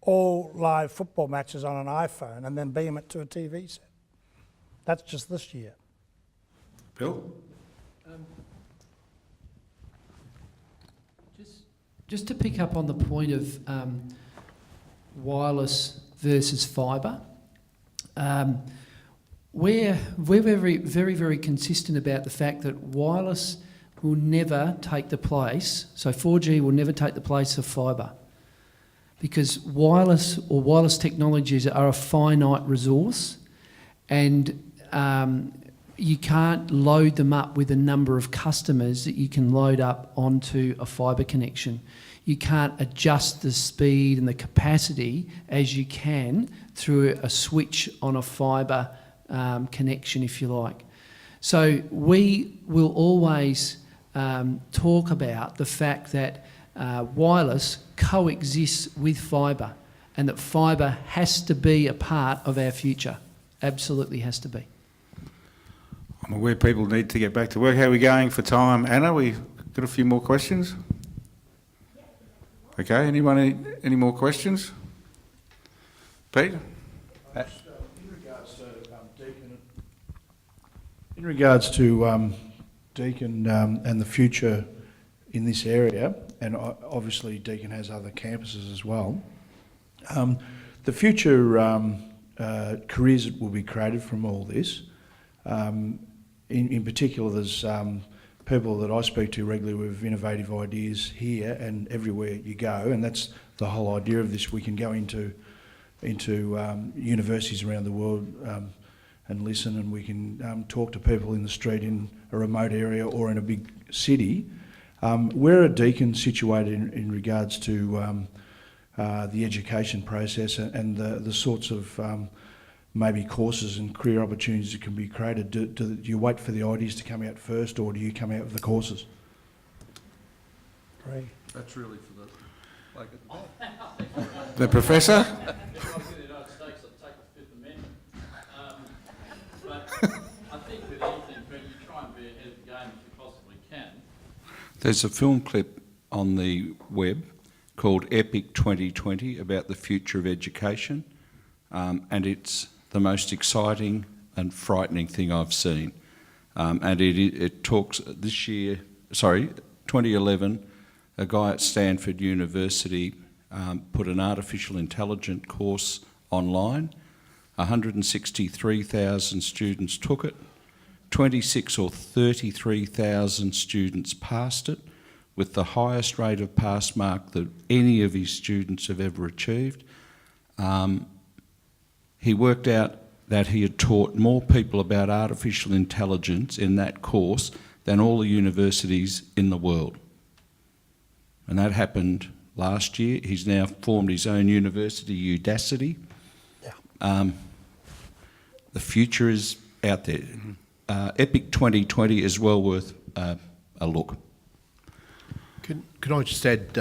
all live football matches on an iPhone and then beam it to a TV set. That's just this year. Bill? Just to pick up on the point of wireless versus fibre, we're very, very, very consistent about the fact that wireless will never take the place, so 4G will never take the place of fibre, because wireless technologies are a finite resource, and you can't load them up with a number of customers that you can load up onto a fibre connection. you can't adjust the speed and the capacity as you can through a switch on a fibre connection, if you like. So we will always talk about the fact that wireless coexists with fibre, and that fibre has to be a part of our future. Absolutely has to be. I'm aware people need to get back to work. How are we going for time? Anna, we got a few more questions? Okay, anybody, any more questions? Pete? In regards to Deakin and the future in this area, and obviously Deakin has other campuses as well, the future careers that will be created from all this, in particular there's people that I speak to regularly with innovative ideas here and everywhere you go, and that's the whole idea of this. We can go into universities around the world and listen, and we can talk to people in the street in a remote area or in a big city. Where are Deakin situated in regards to the education process and the sorts of maybe courses and career opportunities that can be created? Do you wait for the ideas to come out first, or do you come out with the courses? Great. That's really for the bloke at the back. The professor? If I was in the United States, I'd take the Fifth Amendment. But I think with anything, but you try and be ahead of the game if you possibly can. There's a film clip on the web called Epic 2020 about the future of education, and it's the most exciting and frightening thing I've seen. And it talks this year, 2011, a guy at Stanford University put an artificial intelligence course online. 163,000 students took it. 26 or 33,000 students passed it, with the highest rate of pass mark that any of his students have ever achieved. He worked out that he had taught more people about artificial intelligence in that course than all the universities in the world. And that happened last year. He's now formed his own university, Udacity. Yeah. The future is out there. Epic 2020 is well worth a look. Can I just add,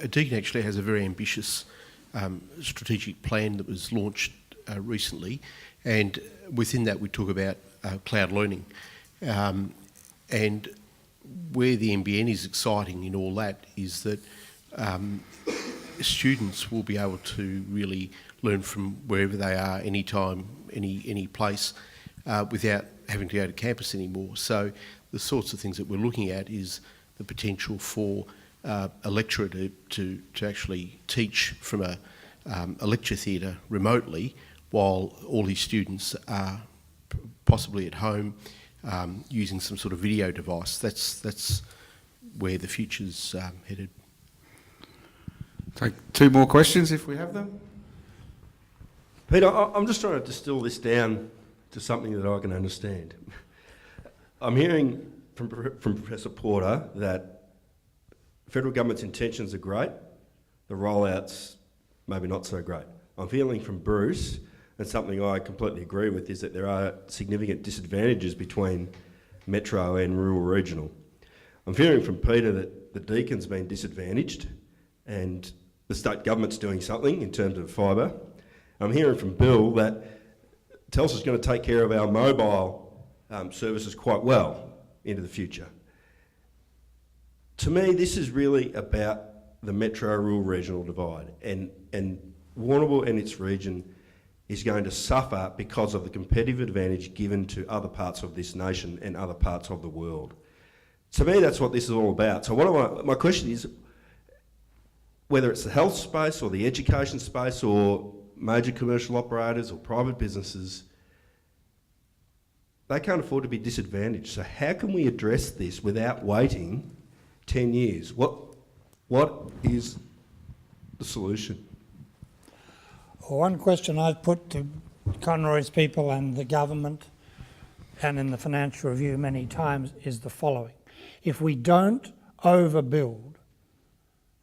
Deakin actually has a very ambitious strategic plan that was launched recently, and within that we talk about cloud learning. And where the NBN is exciting in all that is that students will be able to really learn from wherever they are, anytime, any place, without having to go to campus anymore. So the sorts of things that we're looking at is the potential for a lecturer to actually teach from a lecture theatre remotely while all his students are possibly at home using some sort of video device. That's where the future's headed. Take two more questions if we have them. Peter, I'm just trying to distill this down to something that I can understand. I'm hearing from Professor Porter that federal government's intentions are great, the rollout's maybe not so great. I'm feeling from Bruce, and something I completely agree with, is that there are significant disadvantages between metro and rural regional. I'm hearing from Peter that the Deakin's been disadvantaged and the state government's doing something in terms of fibre. I'm hearing from Bill that Telstra's going to take care of our mobile services quite well into the future. To me, this is really about the metro-rural regional divide, and Warrnambool and its region is going to suffer because of the competitive advantage given to other parts of this nation and other parts of the world. To me, that's what this is all about. So my question is, whether it's the health space or the education space or major commercial operators or private businesses, they can't afford to be disadvantaged. So how can we address this without waiting 10 years? What is the solution? Well, one question I've put to Conroy's people and the government and in the Financial Review many times is the following. If we don't overbuild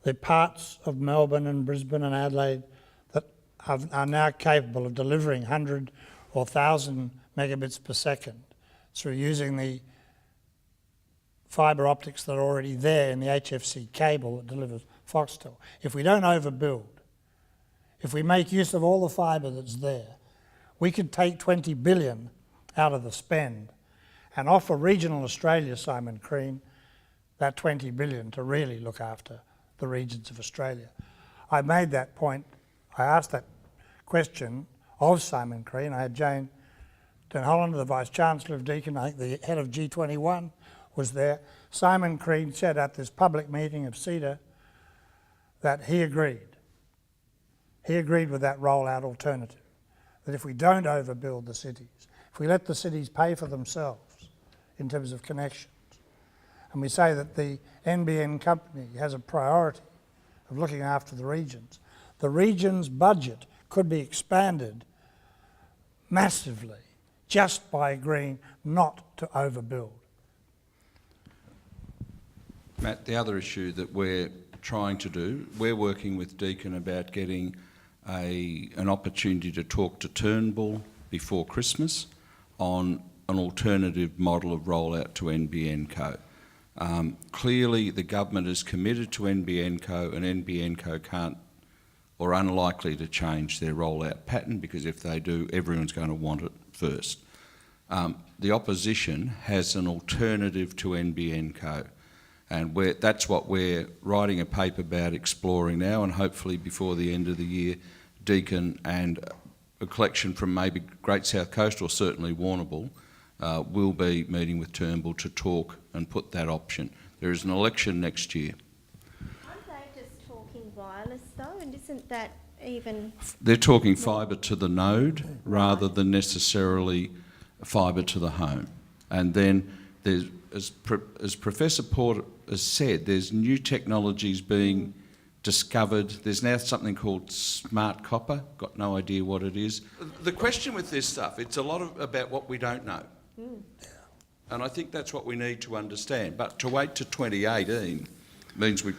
the parts of Melbourne and Brisbane and Adelaide that are now capable of delivering 100 or 1,000 megabits per second through using the fibre optics that are already there in the HFC cable that delivers Foxtel. If we don't overbuild, if we make use of all the fibre that's there, we could take 20 billion out of the spend and offer regional Australia, Simon Crean, that 20 billion to really look after the regions of Australia. I made that point, I asked that question of Simon Crean. I had Jane Den Hollander, the Vice-Chancellor of Deakin, I think the head of G21 was there. Simon Crean said at this public meeting of CEDA that he agreed. He agreed with that rollout alternative, that if we don't overbuild the cities, if we let the cities pay for themselves in terms of connections, and we say that the NBN company has a priority of looking after the region's budget could be expanded massively just by agreeing not to overbuild. Matt, the other issue that we're trying to do, we're working with Deakin about getting an opportunity to talk to Turnbull before Christmas on an alternative model of rollout to NBN Co. Clearly the government is committed to NBN Co, and NBN Co can't or unlikely to change their rollout pattern, because if they do, everyone's going to want it first. The opposition has an alternative to NBN Co, and that's what we're writing a paper about exploring now, and hopefully before the end of the year, Deakin and a collection from maybe Great South Coast or certainly Warrnambool will be meeting with Turnbull to talk and put that option. There is an election next year. Aren't they just talking wireless though, and isn't that even... They're talking fibre to the node rather than necessarily fibre to the home. And then there's, as Professor Porter has said, there's new technologies being discovered. There's now something called smart copper. Got no idea what it is. The question with this stuff, it's a lot about what we don't know. And I think that's what we need to understand. But to wait to 2018 means we're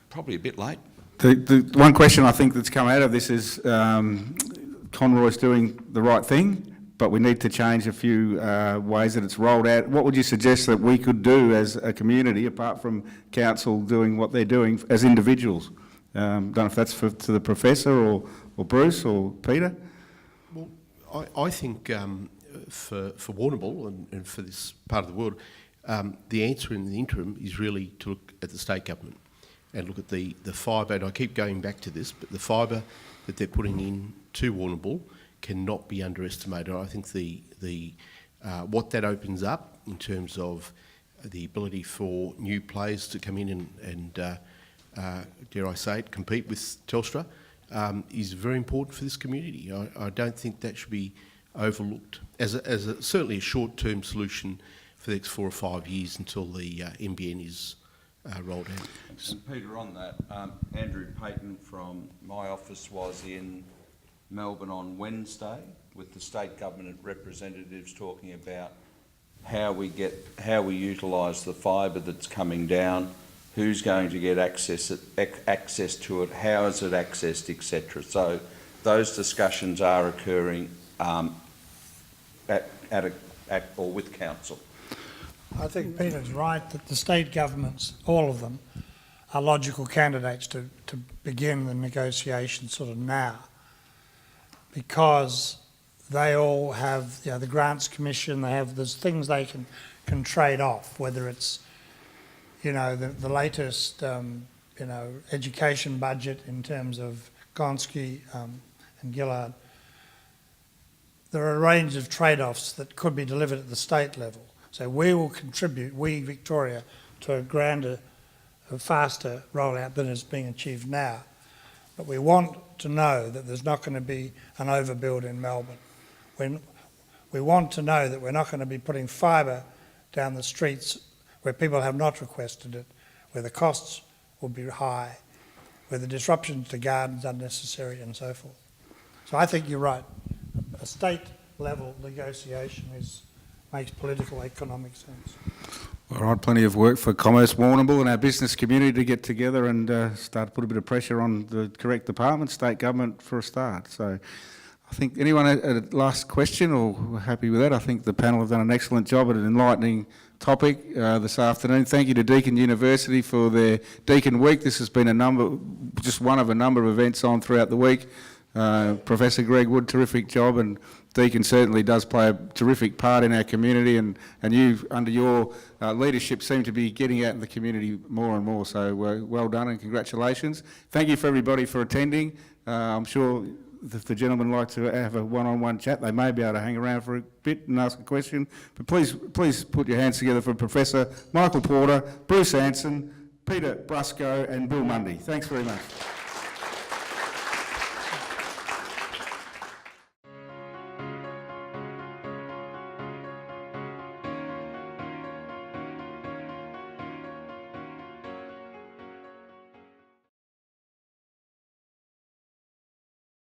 probably a bit late. The one question I think that's come out of this is Conroy's doing the right thing, but we need to change a few ways that it's rolled out. What would you suggest that we could do as a community, apart from council doing what they're doing as individuals? Don't know if that's to the Professor or Bruce or Peter? Well, I think for Warrnambool and for this part of the world, the answer in the interim is really to look at the state government and look at the fibre, and I keep going back to this, but the fibre that they're putting in to Warrnambool cannot be underestimated. I think the what that opens up in terms of the ability for new players to come in and dare I say it, compete with Telstra is very important for this community. I don't think that should be overlooked as certainly a short-term solution for the next 4 or 5 years until the NBN is rolled out. And Peter, on that, Andrew Payton from my office was in Melbourne on Wednesday with the state government representatives talking about how we utilise the fibre that's coming down, who's going to get access to it, how is it accessed, etc. So those discussions are occurring or with council. I think Peter's right that the state governments, all of them, are logical candidates to begin the negotiations sort of now, because they all have, the Grants Commission, there's things they can trade off, whether it's, the latest, education budget in terms of Gonski and Gillard. There are a range of trade-offs that could be delivered at the state level. So we will contribute, Victoria, to a grander, a faster rollout than is being achieved now. But we want to know that there's not going to be an overbuild in Melbourne. We want to know that we're not going to be putting fibre down the streets where people have not requested it, where the costs will be high, where the disruptions to gardens are unnecessary and so forth. So I think you're right. A state level negotiation makes political economic sense. All right, plenty of work for Commerce Warrnambool and our business community to get together and start to put a bit of pressure on the correct department, state government for a start. So I think anyone a last question or we're happy with that? I think the panel have done an excellent job at an enlightening topic this afternoon. Thank you to Deakin University for their Deakin Week. This has been just one of a number of events on throughout the week. Professor Greg Wood, terrific job, and Deakin certainly does play a terrific part in our community, and you, under your leadership, seem to be getting out in the community more and more, so well done and congratulations. Thank you for everybody for attending. I'm sure if the gentlemen like to have a one-on-one chat, they may be able to hang around for a bit and ask a question, but please put your hands together for Professor Michael Porter, Bruce Anson, Peter Brusco and Bill Mundy. Thanks very much.